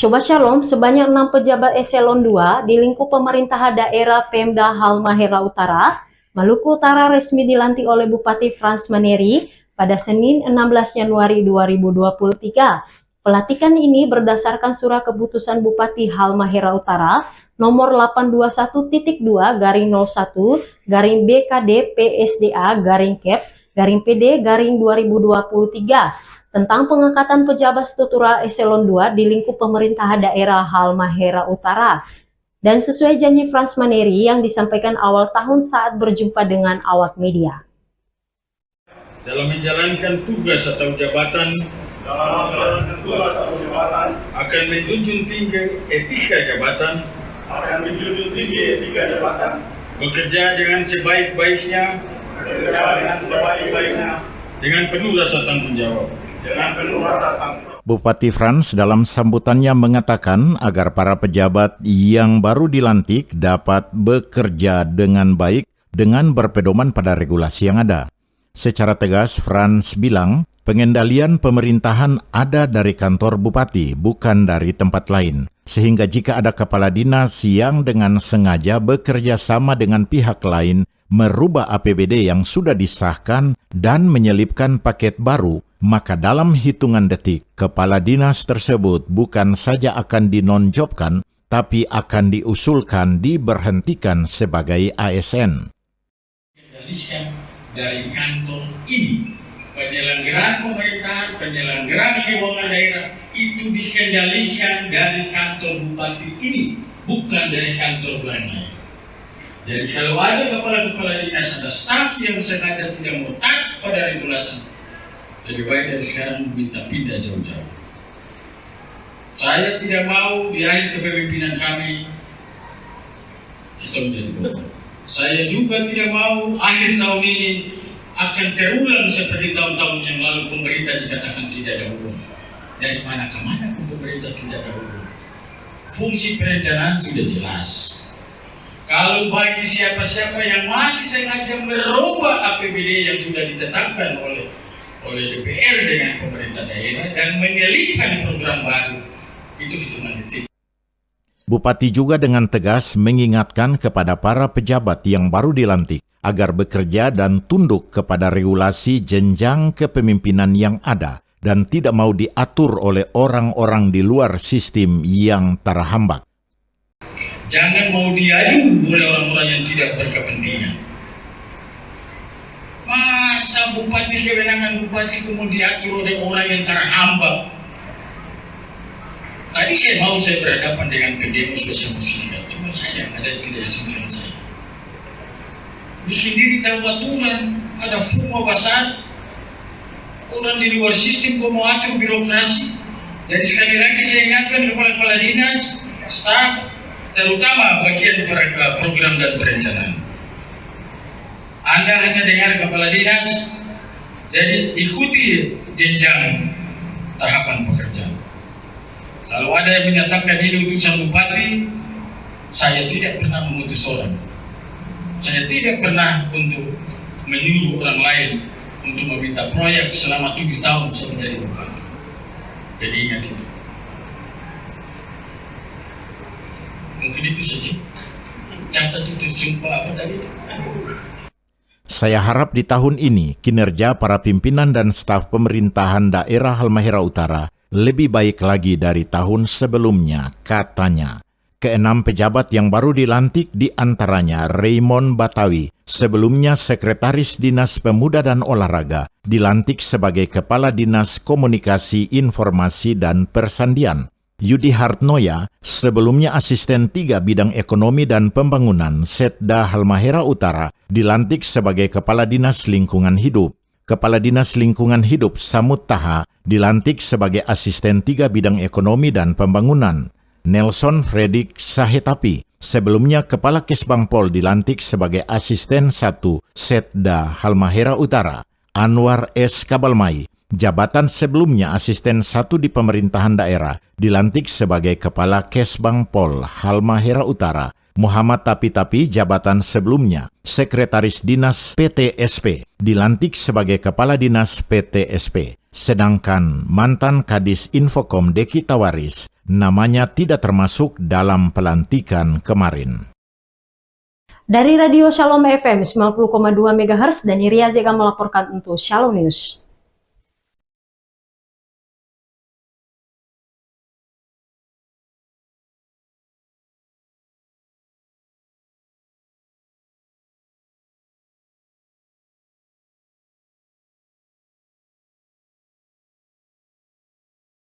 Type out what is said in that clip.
Sobat Shalom, sebanyak 6 pejabat eselon 2 di lingkup pemerintah daerah Pemda Halmahera Utara, Maluku Utara resmi dilantik oleh Bupati Frans Maneri pada Senin 16 Januari 2023. Pelantikan ini berdasarkan surat keputusan Bupati Halmahera Utara nomor 821-2-01-BKD PSDA-KEP-PD-2023 tentang pengangkatan pejabat struktural eselon 2 di lingkup pemerintah daerah Halmahera Utara. Dan sesuai janji Frans Maneri yang disampaikan awal tahun saat berjumpa dengan awak media. Dalam menjalankan tugas atau jabatan akan menjunjung tinggi etika jabatan, bekerja dengan sebaik-baiknya, dengan penuh rasa tanggung jawab. Bupati Frans dalam sambutannya mengatakan agar para pejabat yang baru dilantik dapat bekerja dengan baik dengan berpedoman pada regulasi yang ada. Secara tegas, Frans bilang pengendalian pemerintahan ada dari kantor bupati, bukan dari tempat lain. Sehingga jika ada kepala dinas yang dengan sengaja bekerja sama dengan pihak lain, merubah APBD yang sudah disahkan dan menyelipkan paket baru, maka dalam hitungan detik, kepala dinas tersebut bukan saja akan dinonjobkan, tapi akan diusulkan diberhentikan sebagai ASN. Kendalikan dari kantor ini, penyelenggaraan pemerintahan, penyelenggaraan keuangan daerah, itu dikendalikan dari kantor bupati ini, bukan dari kantor lain. Jadi kalau ada kepala-kepala dinas, ada staf yang sengaja tidak mau taat pada regulasi, lebih baik dari sekarang minta pindah jauh-jauh. Saya tidak mau di akhir kepemimpinan kami itu menjadi bohong. Saya juga tidak mau akhir tahun ini akan terulang seperti tahun-tahun yang lalu pemerintah dikatakan tidak ada uang. Dari mana ke mana pemerintah tidak ada uang? Fungsi perencanaan sudah jelas. Kalau bagi siapa-siapa yang masih sengaja merubah APBD yang sudah ditetapkan oleh DPR dengan pemerintah daerah dan menyelipkan program baru, itu hitungan detik. Bupati juga dengan tegas mengingatkan kepada para pejabat yang baru dilantik agar bekerja dan tunduk kepada regulasi jenjang kepemimpinan yang ada dan tidak mau diatur oleh orang-orang di luar sistem yang terhambat. Jangan mau diadu oleh orang-orang yang tidak berkepentingan. Masa bupati, kewenangan bupati kemudian diatur oleh orang yang terhambat? Tadi saya berhadapan dengan pendemo sosial muslim, cuma saya ada di sini saya. Bikin diri tahu aturan, ada formal besar, orang di luar sistem kok mau atur birokrasi. Jadi sekali lagi saya ingatkan kepala dinas, staf, terutama bagian program dan perencanaan. Anda hanya dengar kepala dinas, jadi ikuti jenjang tahapan pekerjaan. Kalau ada yang menyatakan ini utusan bupati, saya tidak pernah mengutus orang. Saya tidak pernah untuk menyuruh orang lain untuk meminta proyek selama 7 tahun saya menjadi bupati. Jadi ingat ini. Mungkin itu saja. Catat itu sumpah apa tadi? Saya harap di tahun ini kinerja para pimpinan dan staf pemerintahan daerah Halmahera Utara lebih baik lagi dari tahun sebelumnya, katanya. Keenam pejabat yang baru dilantik diantaranya Raymond Batawi, sebelumnya Sekretaris Dinas Pemuda dan Olahraga, dilantik sebagai Kepala Dinas Komunikasi, Informasi, dan Persandian. Yudi Hartnoya, sebelumnya Asisten 3 Bidang Ekonomi dan Pembangunan Setda Halmahera Utara, dilantik sebagai Kepala Dinas Lingkungan Hidup. Kepala Dinas Lingkungan Hidup Samut Taha dilantik sebagai Asisten 3 Bidang Ekonomi dan Pembangunan. Nelson Fredik Sahetapi, sebelumnya Kepala Kesbangpol dilantik sebagai Asisten 1 Setda Halmahera Utara. Anwar S. Kabalmai, jabatan sebelumnya Asisten 1 di pemerintahan daerah, dilantik sebagai Kepala Kesbangpol Halmahera Utara. Muhammad Tapi, jabatan sebelumnya Sekretaris Dinas PTSP, dilantik sebagai Kepala Dinas PTSP. Sedangkan mantan Kadis Infokom Deki Tawaris namanya tidak termasuk dalam pelantikan kemarin. Dari Radio Shalom FM 90,2 MHz, Dani Ria Zega melaporkan untuk Shalom News.